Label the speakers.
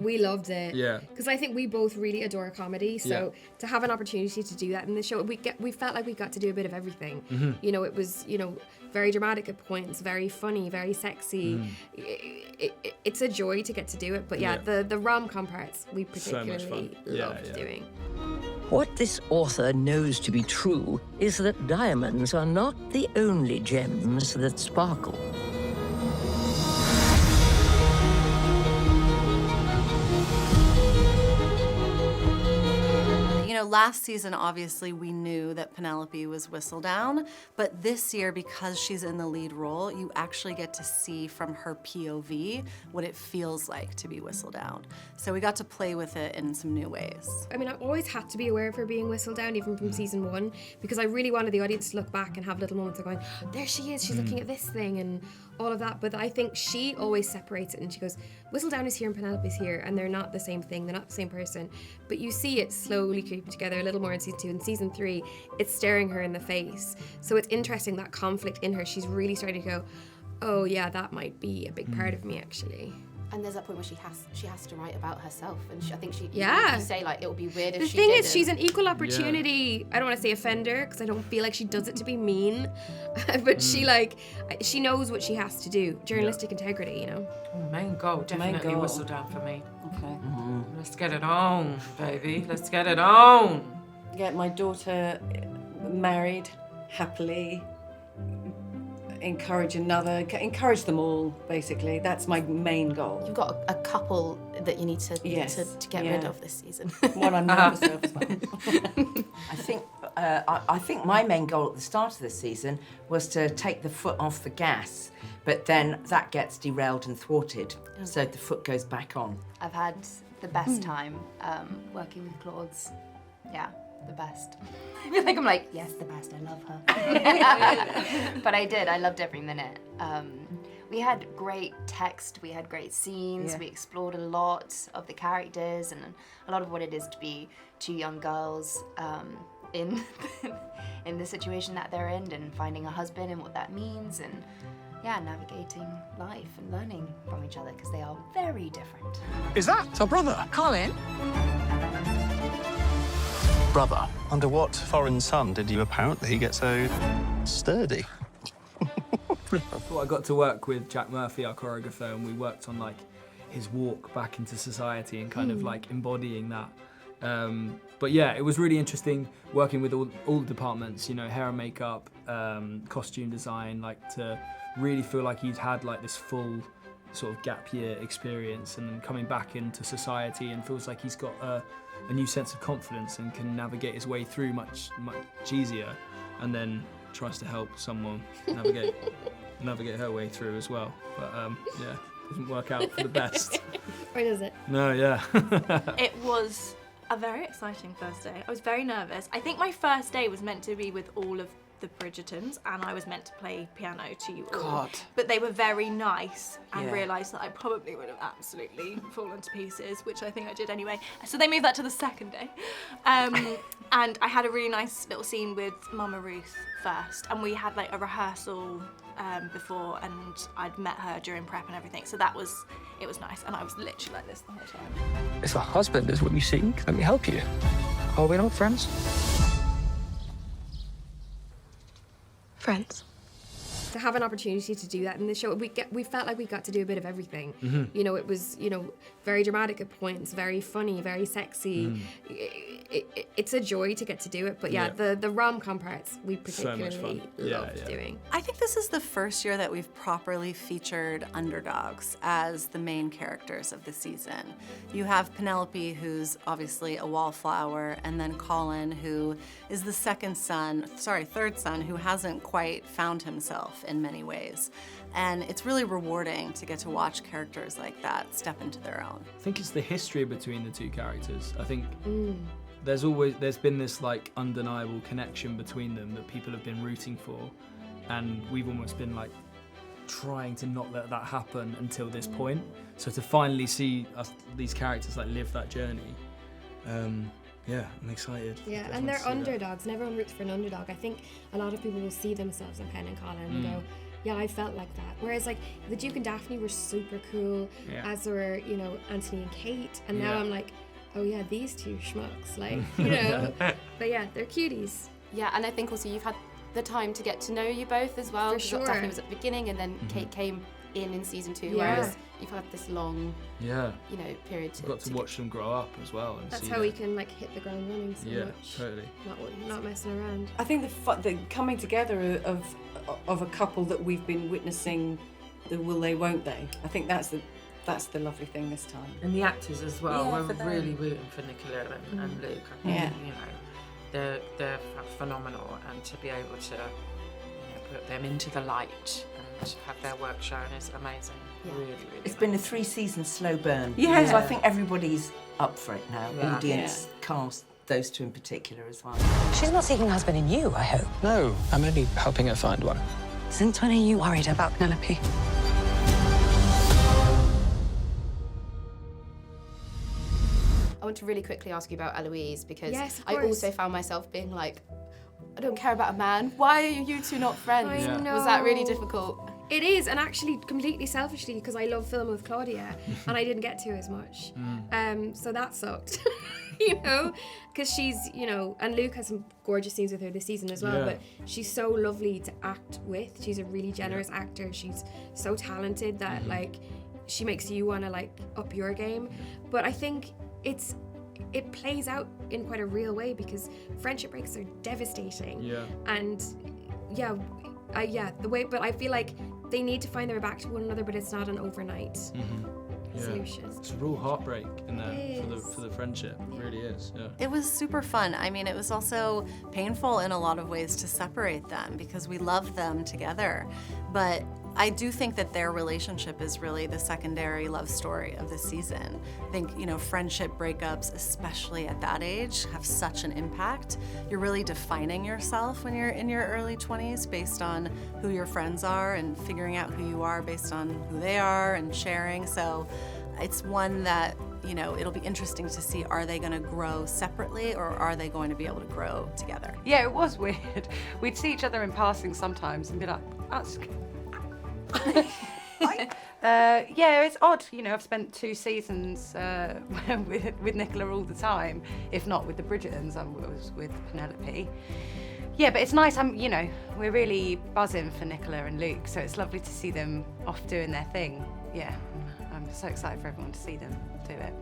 Speaker 1: we loved it.
Speaker 2: Yeah.
Speaker 1: Because I think we both really adore comedy, so to have an opportunity to do that in the show, we felt like we got to do a bit of everything. You know, it was, you know, very dramatic at points, very funny, very sexy. It's a joy to get to do it, but the rom-com parts we particularly loved doing.
Speaker 3: What this author knows to be true is that diamonds are not the only gems that sparkle.
Speaker 4: Last season, obviously, we knew that Penelope was Whistledown, but this year, because she's in the lead role, you actually get to see from her POV what it feels like to be Whistledown. So we got to play with it in some new ways.
Speaker 1: I mean, I always had to be aware of her being Whistledown, even from season 1, because I really wanted the audience to look back and have little moments of going, there she is, she's looking at this thing, and all of that. But I think she always separates it, and she goes, Whistledown is here and Penelope's here, and they're not the same thing, they're not the same person. But you see it slowly creeping together a little more in season 2. In season 3, it's staring her in the face. So it's interesting, that conflict in her. She's really starting to go, oh yeah, that might be a big part of me, actually.
Speaker 5: And there's that point where she has to write about herself, and I think she
Speaker 1: Yeah.
Speaker 5: you say like it would be weird if
Speaker 1: The
Speaker 5: she
Speaker 1: thing
Speaker 5: didn't.
Speaker 1: is, she's an equal opportunity, I don't want to say offender, because I don't feel like she does it to be mean, but she knows what she has to do. Journalistic integrity, you know.
Speaker 6: Main goal, definitely Whistledown for me.
Speaker 7: Okay.
Speaker 6: Let's get it on, baby. Let's get it on.
Speaker 7: Get my daughter married happily. Encourage them all, basically. That's my main goal.
Speaker 5: You've got a couple that you need to get rid of this season.
Speaker 7: One I'm nervous of as well.
Speaker 8: I think my main goal at the start of this season was to take the foot off the gas, but then that gets derailed and thwarted, so the foot goes back on.
Speaker 9: I've had the best time working with Claude's. Yeah, the best. I feel like I'm like, yes, the best, I love her. But I did, I loved every minute. We had great text, we had great scenes, we explored a lot of the characters and a lot of what it is to be two young girls in the situation that they're in, and finding a husband and what that means, and navigating life and learning from each other, because they are very different.
Speaker 10: Is that our brother?
Speaker 3: Colin?
Speaker 10: Brother. Under what foreign sun did you apparently get so sturdy?
Speaker 2: Well, I got to work with Jack Murphy, our choreographer, and we worked on like his walk back into society and kind of like embodying that. But yeah, it was really interesting working with all the departments, you know, hair and makeup, costume design, like to really feel like he'd had like this full sort of gap year experience, and then coming back into society and feels like he's got a new sense of confidence and can navigate his way through much easier, and then tries to help someone navigate her way through as well. But doesn't work out for the best.
Speaker 1: Or does it?
Speaker 2: No, yeah.
Speaker 11: It was a very exciting first day. I was very nervous. I think my first day was meant to be with all of the Bridgertons, and I was meant to play piano to you all.
Speaker 7: God.
Speaker 11: But they were very nice and realised that I probably would have absolutely fallen to pieces, which I think I did anyway. So they moved that to the second day. And I had a really nice little scene with Mama Ruth first, and we had like a rehearsal before, and I'd met her during prep and everything, so it was nice, and I was literally like this the whole time.
Speaker 12: If a husband is what you seek, let me help you. Are we not friends?
Speaker 1: Friends. To have an opportunity to do that in the show, we felt like we got to do a bit of everything. You know, it was, you know, very dramatic at points, very funny, very sexy. It's a joy to get to do it, but the rom-com parts we particularly loved doing.
Speaker 4: I think this is the first year that we've properly featured underdogs as the main characters of the season. You have Penelope, who's obviously a wallflower, and then Colin, who is the third son, who hasn't quite found himself in many ways. And it's really rewarding to get to watch characters like that step into their own.
Speaker 2: I think it's the history between the two characters. I think there's been this like undeniable connection between them that people have been rooting for, and we've almost been like trying to not let that happen until this point. So to finally see these characters like live that journey, I'm excited.
Speaker 1: Yeah, and they're underdogs, and everyone roots for an underdog. I think a lot of people will see themselves in Pen and Colin and go, yeah, I felt like that. Whereas like the Duke and Daphne were super cool, as were, you know, Anthony and Kate, and now I'm like, oh yeah, these two schmucks, like, you know. But yeah, they're cuties.
Speaker 5: Yeah, and I think also you've had the time to get to know you both as well.
Speaker 1: For sure.
Speaker 5: Daphne was at the beginning, and then Kate came in season 2, whereas you've had this long, you know, period to...
Speaker 2: You've got to watch them grow up as well. And
Speaker 1: that's
Speaker 2: see
Speaker 1: how we can like hit the ground running so much.
Speaker 2: Yeah, totally.
Speaker 1: Not messing around.
Speaker 7: I think the coming together of a couple that we've been witnessing, the will they, won't they. I think that's the lovely thing this time.
Speaker 6: And the actors as well.
Speaker 7: Yeah,
Speaker 6: We're really rooting for Nicola and Luke. I think, you know, they're phenomenal, and to be able to, you know, put them into the light and have their work shown is amazing. Really, really.
Speaker 8: It's been a 3-season slow burn.
Speaker 7: Yeah.
Speaker 8: So I think everybody's up for it now. Audience, cast, those two in particular as well.
Speaker 3: She's not seeking a husband in you, I hope.
Speaker 12: No, I'm only helping her find one.
Speaker 3: Since when are you worried about Penelope?
Speaker 5: I want to really quickly ask you about Eloise, because
Speaker 1: of
Speaker 5: I also found myself being like, I don't care about a man. Why are you two not friends?
Speaker 1: I know.
Speaker 5: Was that really difficult?
Speaker 1: It is, and actually completely selfishly, because I love film with Claudia and I didn't get to as much. So that sucked, you know, because she's, you know, and Luke has some gorgeous scenes with her this season as well, but she's so lovely to act with. She's a really generous actor. She's so talented that like she makes you want to like up your game. But I think it plays out in quite a real way, because friendship breaks are devastating. And the way, but I feel like they need to find their way back to one another, but it's not an overnight solution.
Speaker 2: It's a real heartbreak in there for the friendship. It really is. Yeah.
Speaker 4: It was super fun. I mean, it was also painful in a lot of ways to separate them, because we loved them together. But I do think that their relationship is really the secondary love story of the season. I think, you know, friendship breakups, especially at that age, have such an impact. You're really defining yourself when you're in your early 20s based on who your friends are, and figuring out who you are based on who they are, and sharing. So it's one that, you know, it'll be interesting to see, are they going to grow separately, or are they going to be able to grow together?
Speaker 7: Yeah, it was weird. We'd see each other in passing sometimes and be like, that's... yeah, it's odd. You know, I've spent 2 seasons with Nicola all the time, if not with the Bridgertons. I was with Penelope. Yeah, but it's nice. You know, we're really buzzing for Nicola and Luke, so it's lovely to see them off doing their thing. Yeah, I'm so excited for everyone to see them do it.